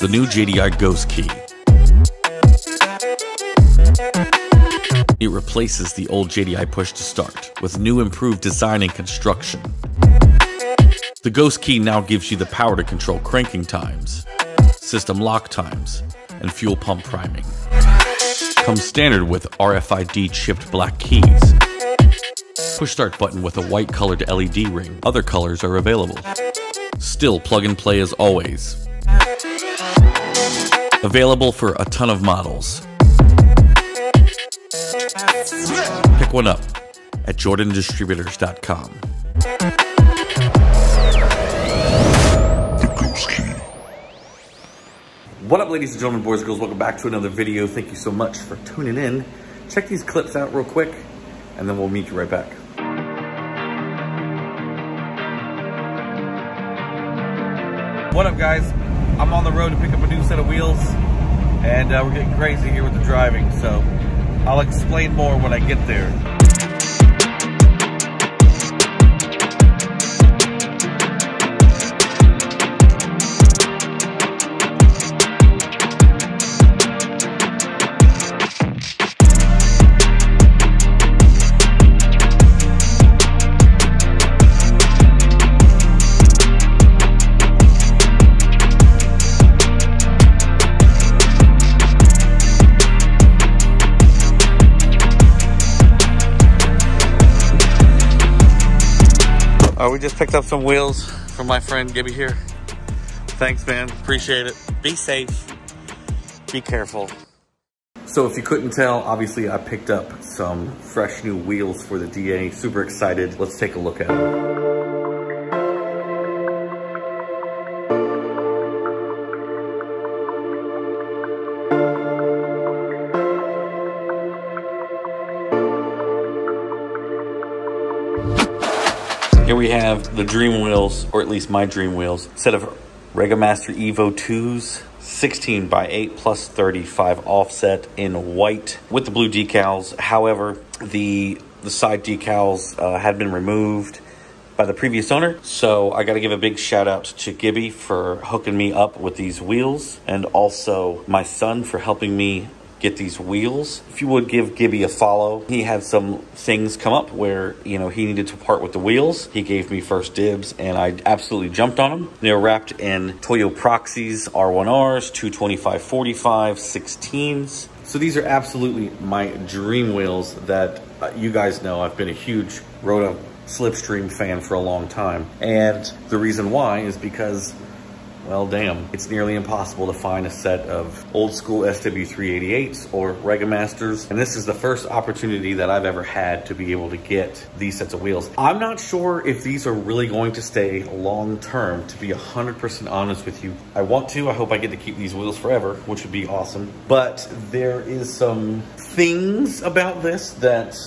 the new JDI Ghost Key. It replaces the old JDI push to start with new improved design and construction. The Ghost Key now gives you the power to control cranking times, system lock times, and fuel pump priming. Comes standard with RFID chipped black keys. Push start button with a white colored LED ring. Other colors are available. Still plug and play as always. Available for a ton of models. Pick one up at jordandistributors.com. What up, ladies and gentlemen, boys and girls? Welcome back to another video. Thank you so much for tuning in. Check these clips out real quick, and then we'll meet you right back. What up, guys? I'm on the road to pick up a new set of wheels, and we're getting crazy here with the driving, so I'll explain more when I get there. We just picked up some wheels from my friend Gibby here. Thanks, man. Appreciate it. Be safe. Be careful. So if you couldn't tell, obviously I picked up some fresh new wheels for the DA. Super excited. Let's take a look at them. Here we have the dream wheels, or at least my dream wheels, set of Regamaster Evo 2s, 16 by 8 plus 35 offset in white with the blue decals. However, the side decals had been removed by the previous owner. So I got to give a big shout out to Gibby for hooking me up with these wheels, and also my son for helping me get these wheels. If you would give Gibby a follow. He had some things come up where, you know, he needed to part with the wheels. He gave me first dibs and I absolutely jumped on them. They were wrapped in Toyo Proxys R1Rs, 225/45, 16s. So these are absolutely my dream wheels that you guys know I've been a huge Roto Slipstream fan for a long time. And the reason why is because, well, damn, it's nearly impossible to find a set of old school SW388s or Regamasters. And this is the first opportunity that I've ever had to be able to get these sets of wheels. I'm not sure if these are really going to stay long term, to be 100% honest with you. I want to, I hope I get to keep these wheels forever, which would be awesome. But there is some things about this that,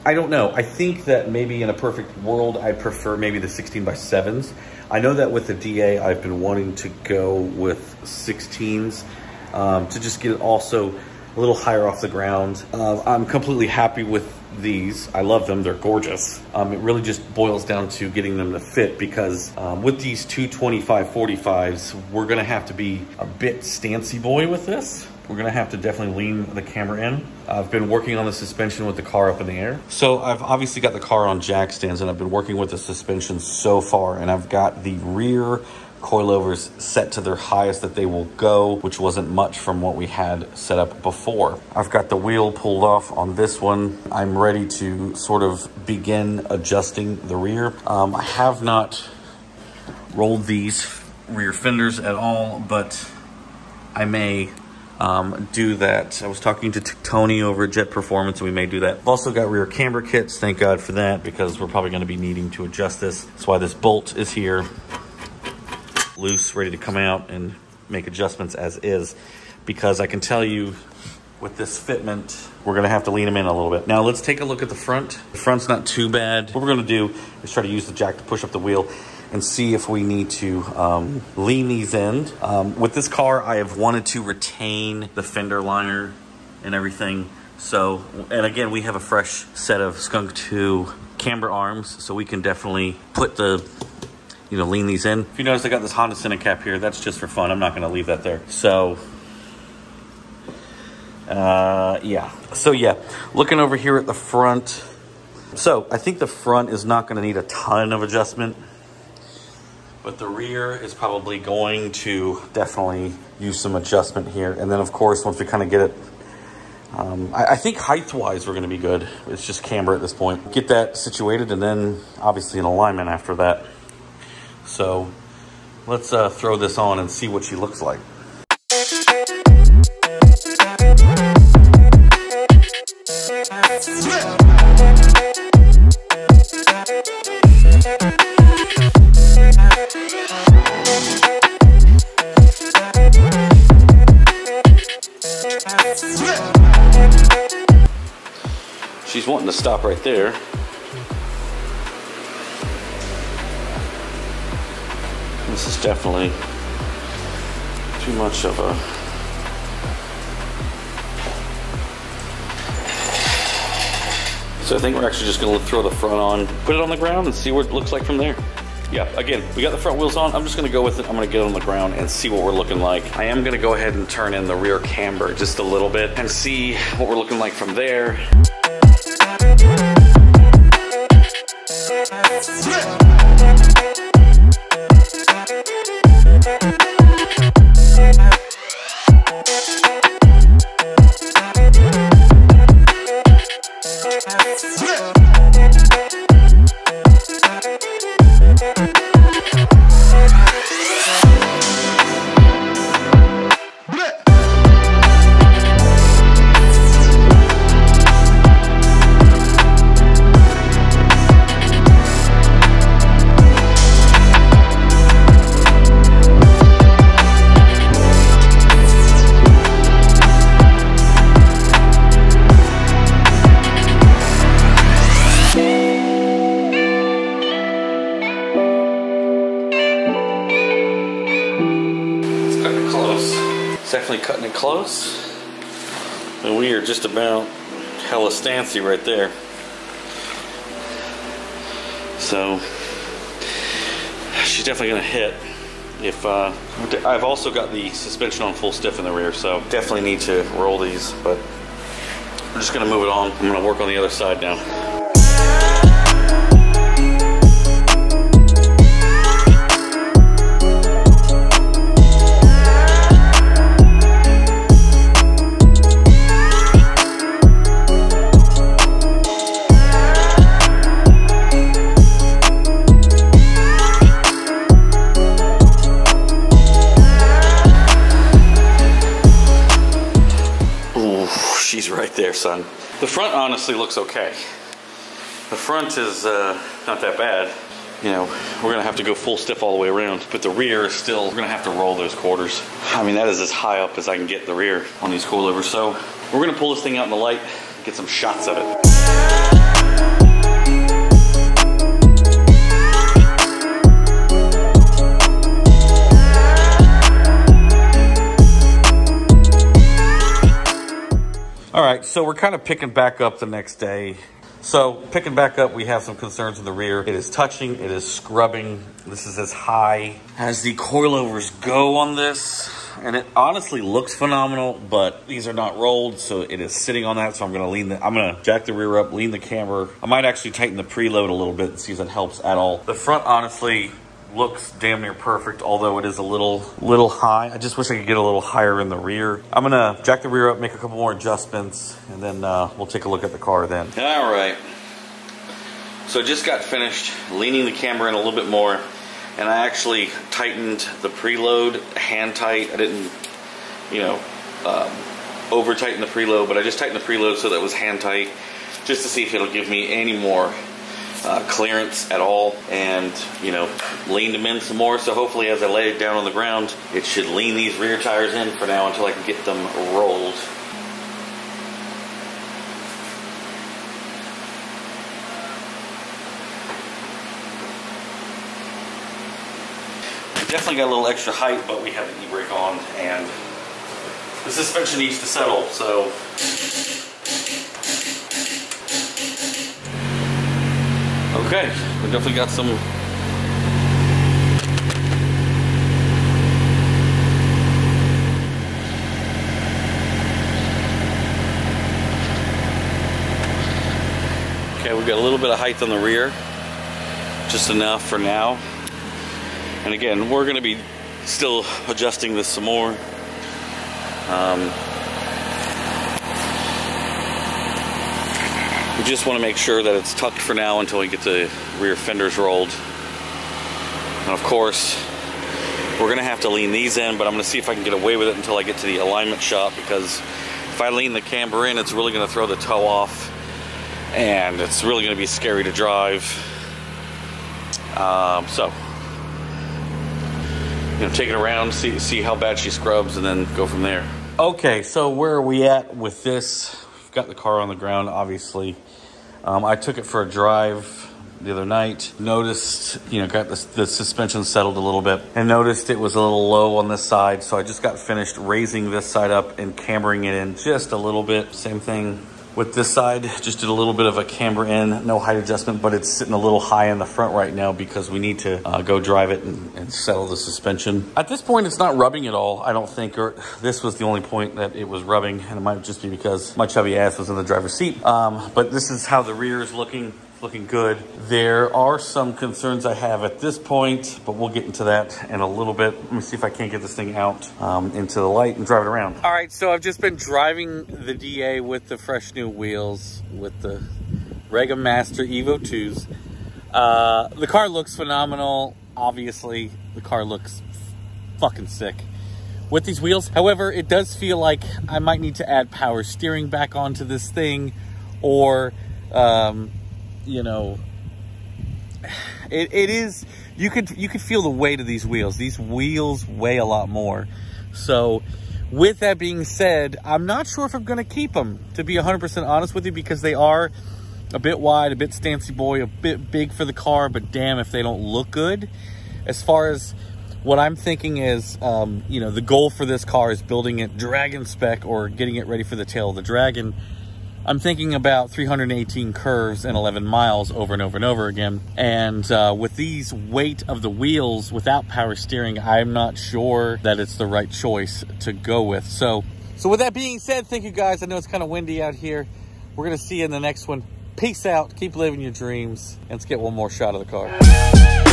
I don't know. I think that maybe in a perfect world, I'd prefer maybe the 16x7s. I know that with the DA, I've been wanting to go with 16s to just get it also a little higher off the ground. I'm completely happy with these. I love them. They're gorgeous. It really just boils down to getting them to fit, because with these 225/45s, we're going to have to be a bit stancy boy with this. We're gonna have to definitely lean the camera in. I've been working on the suspension with the car up in the air. So I've obviously got the car on jack stands, and I've been working with the suspension so far, and I've got the rear coilovers set to their highest that they will go, which wasn't much from what we had set up before. I've got the wheel pulled off on this one. I'm ready to sort of begin adjusting the rear. I have not rolled these rear fenders at all, but I may do that. I was talking to Tony over at Jet Performance, and we may do that. I've also got rear camber kits. Thank God for that, because we're probably going to be needing to adjust this. That's why this bolt is here, loose, ready to come out and make adjustments as is, because I can tell you with this fitment, we're going to have to lean them in a little bit. Now let's take a look at the front. The front's not too bad. What we're going to do is try to use the jack to push up the wheel and see if we need to lean these in. With this car, I have wanted to retain the fender liner and everything. So, and again, we have a fresh set of Skunk 2 camber arms, so we can definitely put the you know, lean these in. If you notice, I got this Honda center cap here. That's just for fun. I'm not going to leave that there. So, yeah. So, yeah, looking over here at the front. So, I think the front is not going to need a ton of adjustment. But the rear is probably going to definitely use some adjustment here. And then, of course, once we kind of get it, I think height-wise we're going to be good. It's just camber at this point. Get that situated and then obviously an alignment after that. So let's throw this on and see what she looks like. She's wanting to stop right there. This is definitely too much of a... So I think we're actually just going to throw the front on, put it on the ground and see what it looks like from there. Yeah, again, we got the front wheels on. I'm just going to go with it. I'm going to get it on the ground and see what we're looking like. I am going to go ahead and turn in the rear camber just a little bit and see what we're looking like from there. Definitely cutting it close, and we are just about hella stancy right there. So she's definitely gonna hit. If I've also got the suspension on full stiff in the rear, so definitely need to roll these, but I'm just gonna move it on. I'm gonna work on the other side now. She's right there, son. The front honestly looks okay. The front is not that bad. You know, we're gonna have to go full stiff all the way around, but the rear is still, we're gonna have to roll those quarters. I mean, that is as high up as I can get the rear on these coilovers. So we're gonna pull this thing out in the light, get some shots of it. All right, so we're kind of picking back up the next day. So picking back up, we have some concerns in the rear. It is touching, it is scrubbing. This is as high as the coilovers go on this. And it honestly looks phenomenal, but these are not rolled, so it is sitting on that. So I'm gonna jack the rear up, lean the camber. I might actually tighten the preload a little bit and see if that helps at all. The front honestly looks damn near perfect, although it is a little high. I just wish I could get a little higher in the rear. I'm gonna jack the rear up, make a couple more adjustments, and then we'll take a look at the car then. All right, so just got finished leaning the camber in a little bit more, and I actually tightened the preload hand tight. I didn't, you know, over tighten the preload, but I just tightened the preload so that it was hand tight, just to see if it'll give me any more clearance at all, and you know, leaned them in some more. So hopefully as I lay it down on the ground, it should lean these rear tires in for now until I can get them rolled. Definitely got a little extra height, but we have the e-brake on and the suspension needs to settle, so okay, we definitely got some Okay, we've got a little bit of height on the rear, just enough for now. And again, we're going to be still adjusting this some more. We just want to make sure that it's tucked for now until we get the rear fenders rolled. And of course, we're going to have to lean these in, but I'm going to see if I can get away with it until I get to the alignment shop, because if I lean the camber in, it's really going to throw the toe off, and it's really going to be scary to drive. So, you know, take it around, see how bad she scrubs, and then go from there. Okay, so where are we at with this? We've got the car on the ground, obviously. I took it for a drive the other night. Noticed, you know, got the suspension settled a little bit, and noticed it was a little low on this side. So I just got finished raising this side up and cambering it in just a little bit. Same thing with this side, just did a little bit of a camber in, no height adjustment, but it's sitting a little high in the front right now because we need to go drive it and settle the suspension. At this point, it's not rubbing at all, I don't think, or this was the only point that it was rubbing, and it might just be because my chubby ass was in the driver's seat. But this is how the rear is looking good. There are some concerns I have at this point, but we'll get into that in a little bit. Let me see if I can't get this thing out into the light and drive it around. All right, so I've just been driving the DA with the fresh new wheels, with the Rega Master Evo 2s. The car looks phenomenal. Obviously, the car looks fucking sick with these wheels. However, it does feel like I might need to add power steering back onto this thing, or you know, it is, you could feel the weight of these wheels. These wheels weigh a lot more. So with that being said, I'm not sure if I'm going to keep them, to be 100% honest with you, because they are a bit wide, a bit stancy boy, a bit big for the car, but damn if they don't look good. As far as what I'm thinking is, you know, the goal for this car is building it Dragon spec, or getting it ready for the tail of the Dragon. I'm thinking about 318 curves and 11 miles over and over and over again. And with these weight of the wheels without power steering, I'm not sure that it's the right choice to go with. So with that being said, thank you guys. I know it's kind of windy out here. We're going to see you in the next one. Peace out. Keep living your dreams. And let's get one more shot of the car.